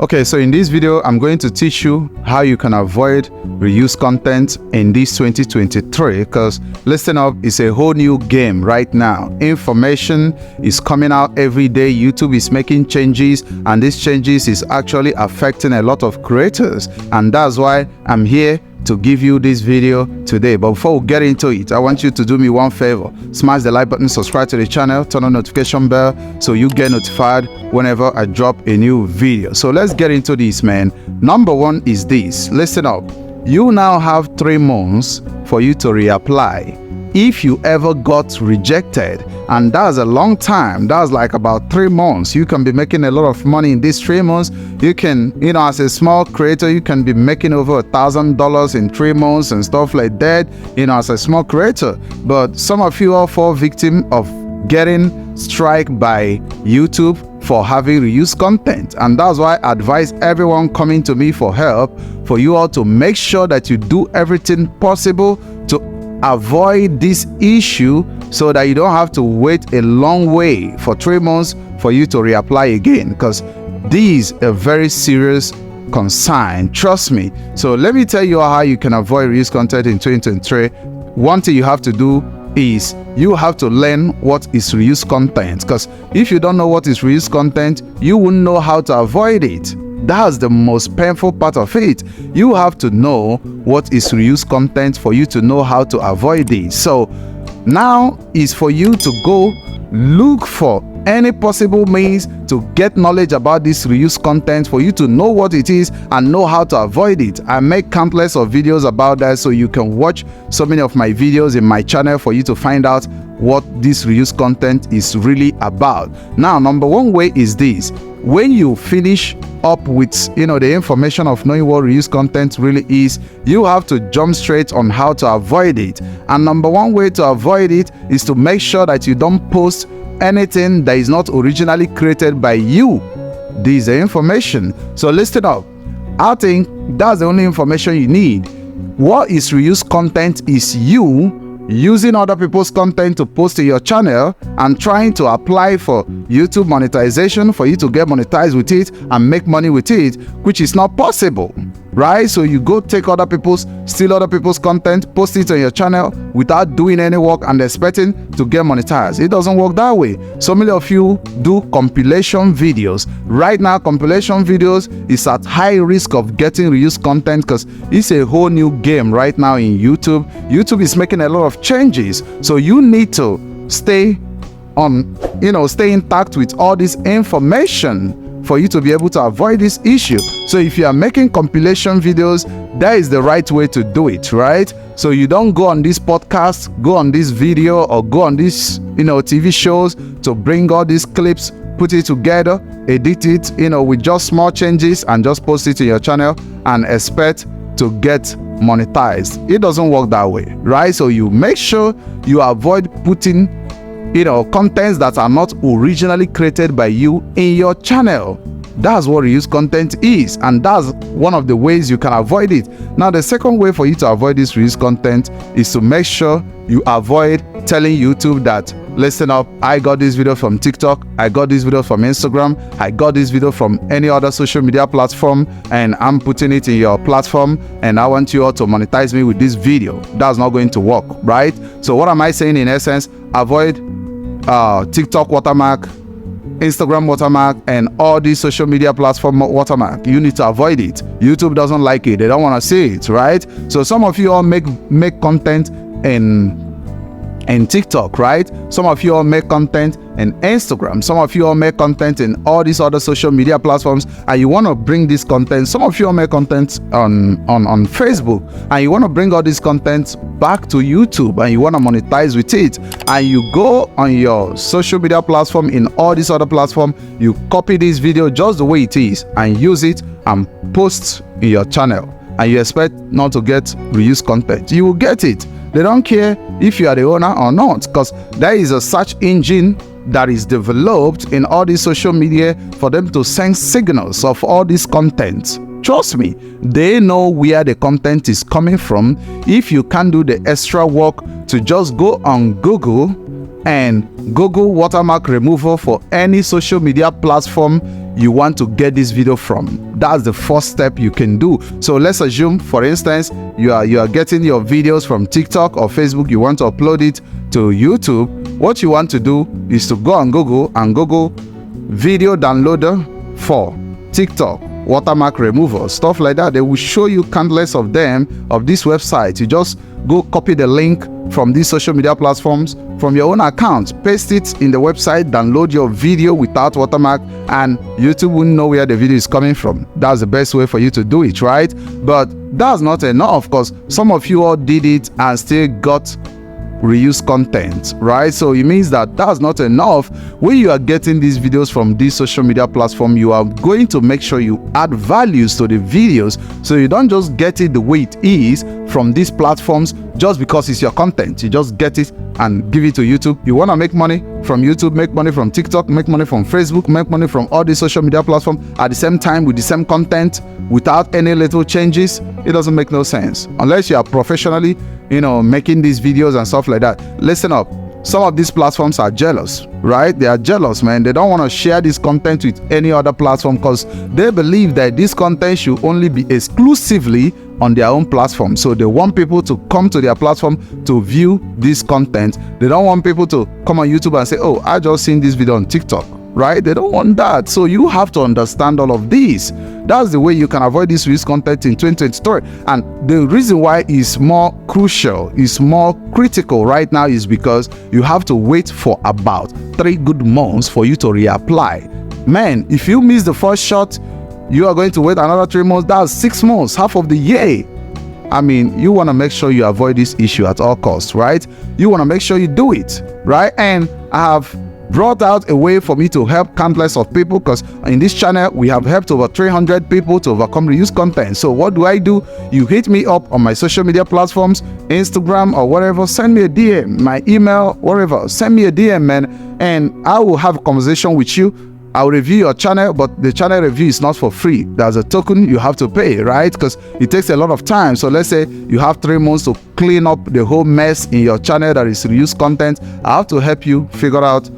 Okay, so in this video, I'm going to teach you how you can avoid reuse content in this 2023, because listen up, it's a whole new game right now. Information is coming out every day. YouTube is making changes, and these changes is actually affecting a lot of creators, and that's why I'm here to give you this video today. But before we get into it, I want you to do me one favor: smash the like button, subscribe to the channel, turn on notification bell so you get notified whenever I drop a new video. So let's get into this, man. Number one is this: listen up. You now have 3 months for you to reapply if you ever got rejected, and that's a long time. That's like about 3 months. You can be making a lot of money in these 3 months. You can, as a small creator, you can be making over $1,000 in 3 months and stuff like that, as a small creator. But some of you all fall victim of getting strike by YouTube for having reused content, and that's why I advise everyone coming to me for help for you all to make sure that you do everything possible to avoid this issue, so that you don't have to wait a long way for 3 months for you to reapply again, because this is a very serious concern, trust me. So let me tell you how you can avoid reuse content in 2023. One thing you have to do is you have to learn what is reuse content, because if you don't know what is reuse content, you wouldn't know how to avoid it. That's the most painful part of it. You have to know what is reuse content for you to know how to avoid it. So now is for you to go look for any possible means to get knowledge about this reuse content, for you to know what it is and know how to avoid it. I make countless of videos about that, so you can watch so many of my videos in my channel for you to find out what this reuse content is really about. Now, number one way is this: when you finish up with the information of knowing what reuse content really is, you have to jump straight on how to avoid it. And number one way to avoid it is to make sure that you don't post anything that is not originally created by you. This is the information. So listen up. I think that's the only information you need. What is reuse content is you using other people's content to post to your channel and trying to apply for YouTube monetization, for you to get monetized with it and make money with it, which is not possible, right? So you go steal other people's content, post it on your channel without doing any work and expecting to get monetized. It doesn't work that way. So many of you do compilation videos. Right now, compilation videos is at high risk of getting reused content, because it's a whole new game right now in YouTube. YouTube is making a lot of changes, so you need to stay intact with all this information for you to be able to avoid this issue. So if you are making compilation videos, that is the right way to do it, right? So you don't go on this podcast, go on this video, or go on this TV shows to bring all these clips, put it together, edit it with just small changes and just post it to your channel and expect to get monetized. It doesn't work that way, right? So you make sure you avoid putting contents that are not originally created by you in your channel. That's what reuse content is, and that's one of the ways you can avoid it. Now, the second way for you to avoid this reuse content is to make sure you avoid telling YouTube that, listen up, I got this video from TikTok, I got this video from Instagram, I got this video from any other social media platform, and I'm putting it in your platform, and I want you all to monetize me with this video. That's not going to work, right? So what am I saying in essence? Avoid TikTok watermark, Instagram watermark, and all these social media platform watermark. You need to avoid it. YouTube doesn't like it. They don't want to see it, right? So some of you all make content in TikTok, right? Some of you all make content in Instagram. Some of you all make content in all these other social media platforms, and you want to bring this content. Some of you all make content on Facebook, and you want to bring all this content back to YouTube, and you want to monetize with it. And you go on your social media platform in all these other platforms, you copy this video just the way it is and use it and post in your channel, and you expect not to get reused content. You will get it. They don't care if you are the owner or not, because there is a search engine that is developed in all these social media for them to send signals of all this content. Trust me, they know where the content is coming from. If you can't do the extra work to just go on Google and Google watermark removal for any social media platform, you want to get this video from. That's the first step you can do. So let's assume, for instance, you are getting your videos from TikTok or Facebook. You want to upload it to YouTube. What you want to do is to go on Google and Google video downloader for TikTok, watermark removal, stuff like that. They will show you countless of them of this website. You just go copy the link from these social media platforms from your own account, paste it in the website, download your video without watermark, and YouTube wouldn't know where the video is coming from. That's the best way for you to do it, right? But that's not enough, because some of you all did it and still got reuse content, right? So it means that that's not enough. When you are getting these videos from this social media platform, you are going to make sure you add values to the videos, so you don't just get it the way it is from these platforms just because it's your content. You just get it and give it to YouTube. You want to make money from YouTube, make money from TikTok, make money from Facebook, make money from all these social media platforms at the same time with the same content without any little changes. It doesn't make no sense unless you are professionally, making these videos and stuff like that. Listen up. Some of these platforms are jealous, right? They are jealous, man. They don't want to share this content with any other platform because they believe that this content should only be exclusively on their own platform. So they want people to come to their platform to view this content. They don't want people to come on YouTube and say, oh, I just seen this video on TikTok, right? They don't want that. So you have to understand all of this. That's the way you can avoid this reuse content in 2023. And the reason why it's more crucial, it's more critical right now is because you have to wait for about 3 good months for you to reapply. Man, if you miss the first shot, you are going to wait another 3 months. That's 6 months, half of the year. I mean, you want to make sure you avoid this issue at all costs, right? You want to make sure you do it, right? And I have brought out a way for me to help countless of people, because in this channel we have helped over 300 people to overcome reuse content. So what do? You hit me up on my social media platforms, Instagram or whatever, send me a DM, my email, whatever, send me a DM, man, and I will have a conversation with you. I'll review your channel, but the channel review is not for free. There's a token you have to pay, right? Because it takes a lot of time. So let's say you have 3 months to clean up the whole mess in your channel that is reuse content. I have to help you figure out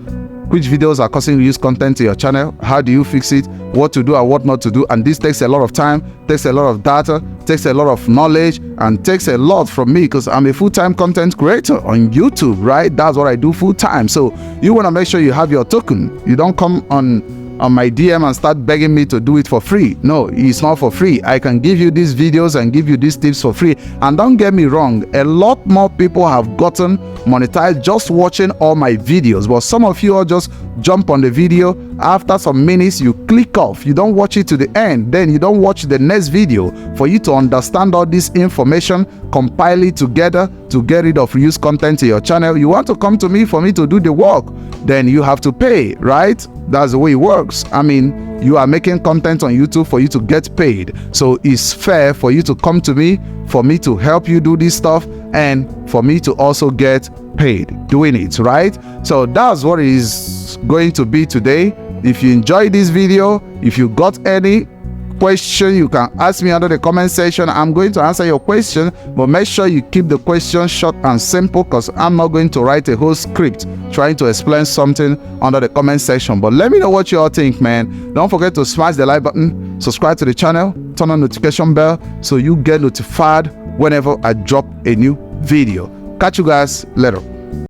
which videos are causing reuse content to your channel, how do you fix it, what to do and what not to do. And this takes a lot of time, takes a lot of data, takes a lot of knowledge, and takes a lot from me, because I'm a full-time content creator on YouTube, right? That's what I do full-time. So you want to make sure you have your token. You don't come on my DM and start begging me to do it for free. No, it's not for free. I can give you these videos and give you these tips for free. And don't get me wrong, a lot more people have gotten monetized just watching all my videos, but some of you all just jump on the video. After some minutes you click off, you don't watch it to the end, then you don't watch the next video for you to understand all this information, compile it together to get rid of reuse content to your channel. You want to come to me for me to do the work, then you have to pay, right? That's the way it works. I mean, you are making content on YouTube for you to get paid, so it's fair for you to come to me for me to help you do this stuff and for me to also get paid doing it, right? So that's what it is going to be today. If you enjoyed this video, if you got any question, you can ask me under the comment section. I'm going to answer your question, but make sure you keep the question short and simple, because I'm not going to write a whole script trying to explain something under the comment section. But let me know what you all think, man. Don't forget to smash the like button, subscribe to the channel, turn on notification bell so you get notified whenever I drop a new video. Catch you guys later.